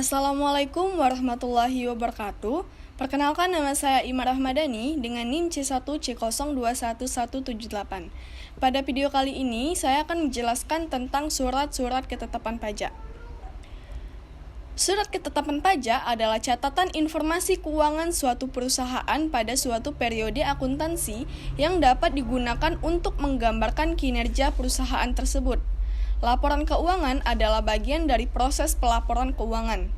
Assalamualaikum warahmatullahi wabarakatuh. Perkenalkan, nama saya Imar Ahmadani dengan NIM C1C021178. Pada video kali ini, saya akan menjelaskan tentang surat-surat ketetapan pajak. Surat ketetapan pajak adalah catatan informasi keuangan suatu perusahaan pada suatu periode akuntansi yang dapat digunakan untuk menggambarkan kinerja perusahaan tersebut. Laporan keuangan adalah bagian dari proses pelaporan keuangan.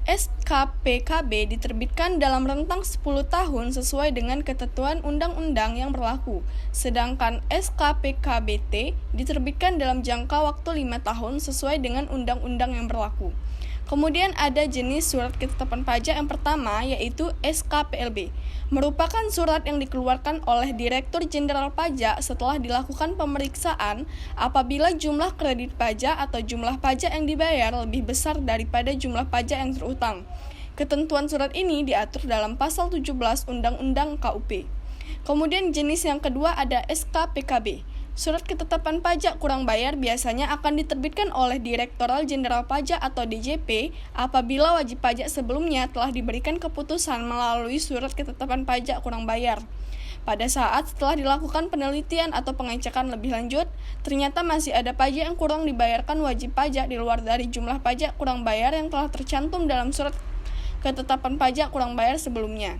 SKPKB diterbitkan dalam rentang 10 tahun sesuai dengan ketentuan undang-undang yang berlaku, sedangkan SKPKBT diterbitkan dalam jangka waktu 5 tahun sesuai dengan undang-undang yang berlaku. Kemudian ada jenis surat ketetapan pajak yang pertama, yaitu SKPLB, merupakan surat yang dikeluarkan oleh Direktur Jenderal Pajak setelah dilakukan pemeriksaan apabila jumlah kredit pajak atau jumlah pajak yang dibayar lebih besar daripada jumlah pajak yang terutang. Ketentuan surat ini diatur dalam pasal 17 Undang-Undang KUP. Kemudian jenis yang kedua ada SKPKB. Surat ketetapan pajak kurang bayar biasanya akan diterbitkan oleh Direktorat Jenderal Pajak atau DJP apabila wajib pajak sebelumnya telah diberikan keputusan melalui surat ketetapan pajak kurang bayar. Pada saat setelah dilakukan penelitian atau pengecekan lebih lanjut, ternyata masih ada pajak yang kurang dibayarkan wajib pajak di luar dari jumlah pajak kurang bayar yang telah tercantum dalam surat ketetapan pajak kurang bayar sebelumnya.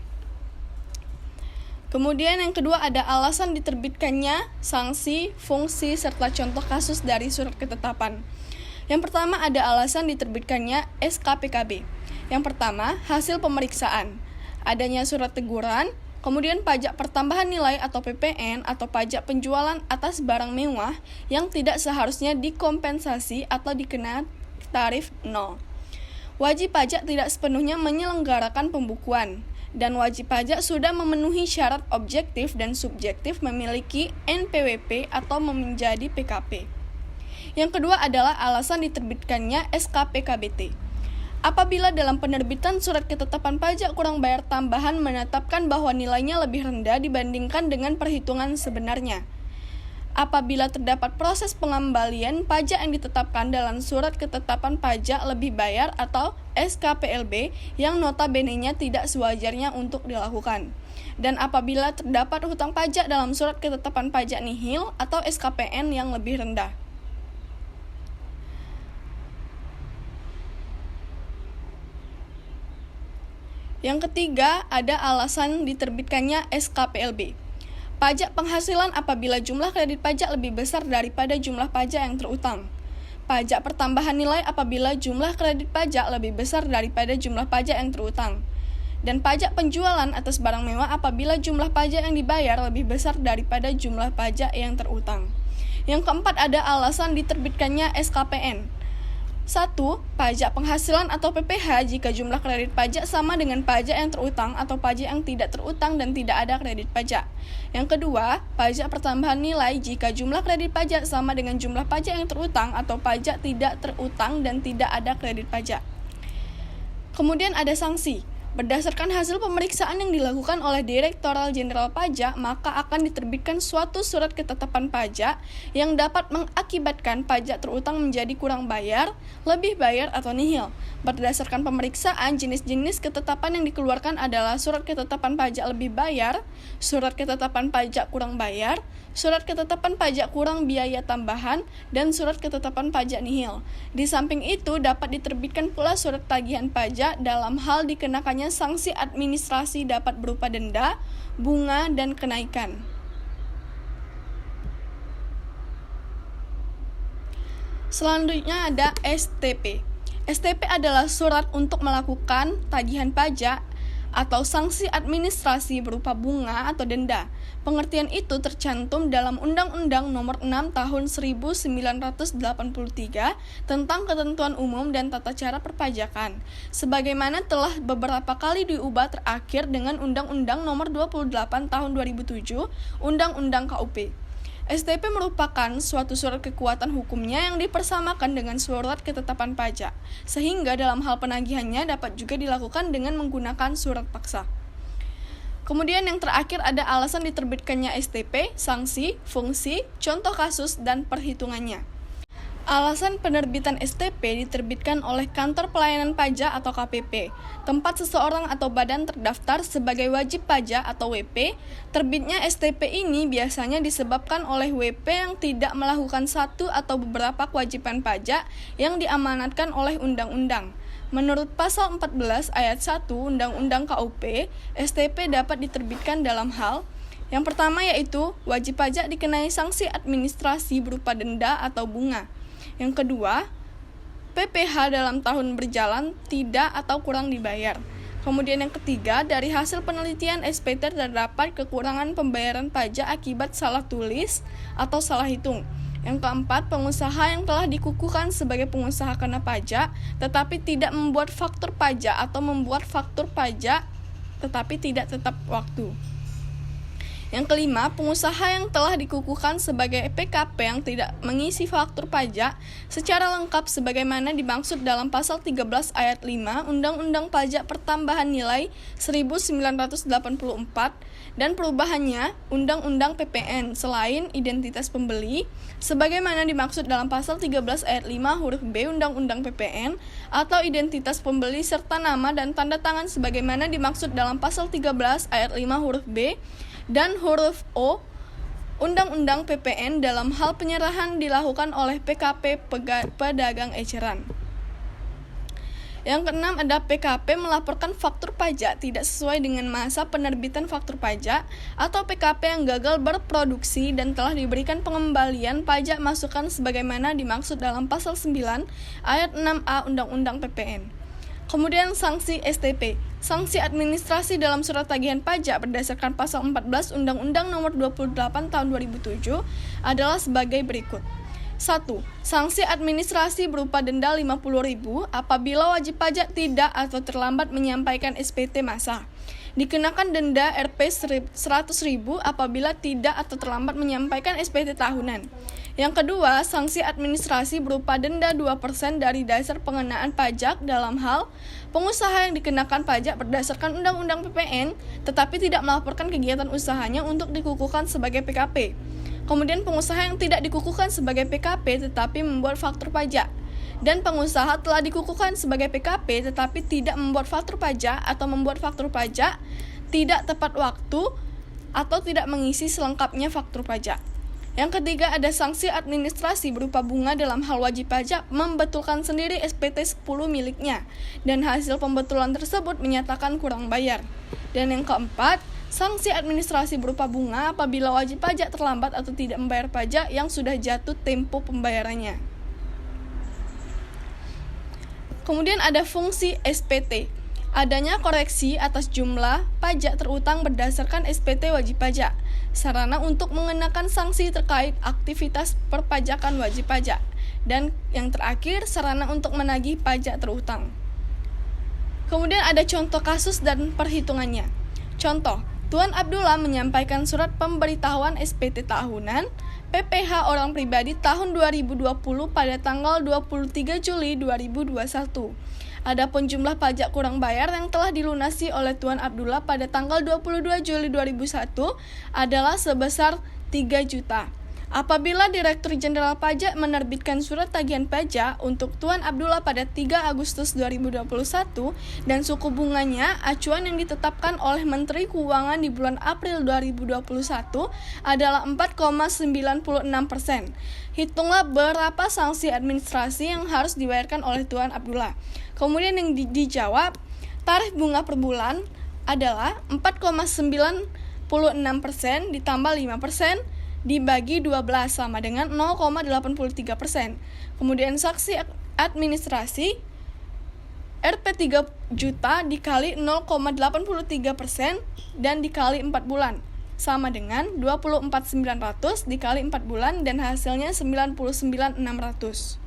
Kemudian yang kedua ada alasan diterbitkannya, sanksi, fungsi, serta contoh kasus dari surat ketetapan. Yang pertama ada alasan diterbitkannya SKPKB. Yang pertama, hasil pemeriksaan. Adanya surat teguran, kemudian pajak pertambahan nilai atau PPN atau pajak penjualan atas barang mewah yang tidak seharusnya dikompensasi atau dikena tarif 0. Wajib pajak tidak sepenuhnya menyelenggarakan pembukuan, dan wajib pajak sudah memenuhi syarat objektif dan subjektif memiliki NPWP atau menjadi PKP. Yang kedua adalah alasan diterbitkannya SKPKBT. Apabila dalam penerbitan surat ketetapan pajak kurang bayar tambahan menetapkan bahwa nilainya lebih rendah dibandingkan dengan perhitungan sebenarnya. Apabila terdapat proses pengembalian pajak yang ditetapkan dalam surat ketetapan pajak lebih bayar atau SKPLB yang notabene-nya tidak sewajarnya untuk dilakukan. Dan apabila terdapat hutang pajak dalam surat ketetapan pajak nihil atau SKPN yang lebih rendah. Yang ketiga, ada alasan diterbitkannya SKPLB. Pajak penghasilan apabila jumlah kredit pajak lebih besar daripada jumlah pajak yang terutang. Pajak pertambahan nilai apabila jumlah kredit pajak lebih besar daripada jumlah pajak yang terutang. Dan pajak penjualan atas barang mewah apabila jumlah pajak yang dibayar lebih besar daripada jumlah pajak yang terutang. Yang keempat ada alasan diterbitkannya SKPN. 1. Pajak penghasilan atau PPH jika jumlah kredit pajak sama dengan pajak yang terutang atau pajak yang tidak terutang dan tidak ada kredit pajak. Yang kedua, pajak pertambahan nilai jika jumlah kredit pajak sama dengan jumlah pajak yang terutang atau pajak tidak terutang dan tidak ada kredit pajak. Kemudian ada sanksi. Berdasarkan hasil pemeriksaan yang dilakukan oleh Direktorat Jenderal Pajak, maka akan diterbitkan suatu surat ketetapan pajak yang dapat mengakibatkan pajak terutang menjadi kurang bayar, lebih bayar, atau nihil. Berdasarkan pemeriksaan, jenis-jenis ketetapan yang dikeluarkan adalah surat ketetapan pajak lebih bayar, surat ketetapan pajak kurang bayar, surat ketetapan pajak kurang biaya tambahan, dan surat ketetapan pajak nihil. Di samping itu, dapat diterbitkan pula surat tagihan pajak dalam hal dikenakannya sanksi administrasi dapat berupa denda, bunga, dan kenaikan. Selanjutnya ada STP. STP adalah surat untuk melakukan tagihan pajak atau sanksi administrasi berupa bunga atau denda. Pengertian itu tercantum dalam Undang-Undang Nomor 6 Tahun 1983 tentang Ketentuan Umum dan Tata Cara Perpajakan, sebagaimana telah beberapa kali diubah terakhir dengan Undang-Undang Nomor 28 Tahun 2007, Undang-Undang KUP. STP merupakan suatu surat kekuatan hukumnya yang dipersamakan dengan surat ketetapan pajak, sehingga dalam hal penagihannya dapat juga dilakukan dengan menggunakan surat paksa. Kemudian yang terakhir ada alasan diterbitkannya STP, sanksi, fungsi, contoh kasus, dan perhitungannya. Alasan penerbitan STP diterbitkan oleh Kantor Pelayanan Pajak atau KPP, tempat seseorang atau badan terdaftar sebagai wajib pajak atau WP. Terbitnya STP ini biasanya disebabkan oleh WP yang tidak melakukan satu atau beberapa kewajiban pajak yang diamanatkan oleh undang-undang. Menurut pasal 14 ayat 1 Undang-Undang KUP, STP dapat diterbitkan dalam hal yang pertama yaitu wajib pajak dikenai sanksi administrasi berupa denda atau bunga. Yang kedua, PPh dalam tahun berjalan tidak atau kurang dibayar. Kemudian yang ketiga, dari hasil penelitian SPT terdapat kekurangan pembayaran pajak akibat salah tulis atau salah hitung. Yang keempat, pengusaha yang telah dikukuhkan sebagai pengusaha kena pajak tetapi tidak membuat faktur pajak atau membuat faktur pajak tetapi tidak tetap waktu. Yang kelima, pengusaha yang telah dikukuhkan sebagai PKP yang tidak mengisi faktur pajak secara lengkap sebagaimana dimaksud dalam pasal 13 ayat 5 Undang-Undang Pajak Pertambahan Nilai 1984 dan perubahannya Undang-Undang PPN selain identitas pembeli sebagaimana dimaksud dalam pasal 13 ayat 5 huruf B Undang-Undang PPN atau identitas pembeli serta nama dan tanda tangan sebagaimana dimaksud dalam pasal 13 ayat 5 huruf B dan huruf O Undang-Undang PPN dalam hal penyerahan dilakukan oleh PKP pedagang eceran. Yang keenam ada PKP melaporkan faktur pajak tidak sesuai dengan masa penerbitan faktur pajak atau PKP yang gagal berproduksi dan telah diberikan pengembalian pajak masukan sebagaimana dimaksud dalam pasal 9 ayat 6A Undang-Undang PPN. Kemudian sanksi STP. Sanksi administrasi dalam surat tagihan pajak berdasarkan pasal 14 Undang-Undang Nomor 28 Tahun 2007 adalah sebagai berikut. 1. Sanksi administrasi berupa denda Rp50.000 apabila wajib pajak tidak atau terlambat menyampaikan SPT masa. Dikenakan denda Rp 100.000 apabila tidak atau terlambat menyampaikan SPT tahunan. Yang kedua, sanksi administrasi berupa denda 2% dari dasar pengenaan pajak dalam hal pengusaha yang dikenakan pajak berdasarkan Undang-Undang PPN tetapi tidak melaporkan kegiatan usahanya untuk dikukuhkan sebagai PKP. Kemudian pengusaha yang tidak dikukuhkan sebagai PKP tetapi membuat faktur pajak. Dan pengusaha telah dikukuhkan sebagai PKP tetapi tidak membuat faktur pajak atau membuat faktur pajak tidak tepat waktu atau tidak mengisi selengkapnya faktur pajak. Yang ketiga ada sanksi administrasi berupa bunga dalam hal wajib pajak membetulkan sendiri SPT 10 miliknya dan hasil pembetulan tersebut menyatakan kurang bayar. Dan yang keempat, sanksi administrasi berupa bunga apabila wajib pajak terlambat atau tidak membayar pajak yang sudah jatuh tempo pembayarannya. Kemudian ada fungsi SPT. Adanya koreksi atas jumlah pajak terutang berdasarkan SPT wajib pajak, sarana untuk mengenakan sanksi terkait aktivitas perpajakan wajib pajak, dan yang terakhir sarana untuk menagih pajak terutang. Kemudian ada contoh kasus dan perhitungannya. Contoh, Tuan Abdullah menyampaikan surat pemberitahuan SPT tahunan PPh orang pribadi tahun 2020 pada tanggal 23 Juli 2021. Adapun jumlah pajak kurang bayar yang telah dilunasi oleh Tuan Abdullah pada tanggal 22 Juli 2001 adalah sebesar 3 juta. Apabila Direktur Jenderal Pajak menerbitkan surat tagihan pajak untuk Tuan Abdullah pada 3 Agustus 2021 dan suku bunganya acuan yang ditetapkan oleh Menteri Keuangan di bulan April 2021 adalah 4,96%. Hitunglah berapa sanksi administrasi yang harus dibayarkan oleh Tuan Abdullah. Kemudian yang dijawab, tarif bunga per bulan adalah 4,96% ditambah 5% dibagi 12 sama dengan 0,83%. Kemudian sanksi administrasi Rp 3 juta dikali 0,83% dan dikali 4 bulan sama dengan 24.900 dikali 4 bulan dan hasilnya 99.600.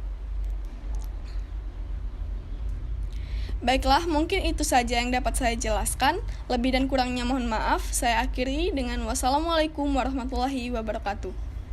Baiklah, mungkin itu saja yang dapat saya jelaskan. Lebih dan kurangnya mohon maaf. Saya akhiri dengan wassalamualaikum warahmatullahi wabarakatuh.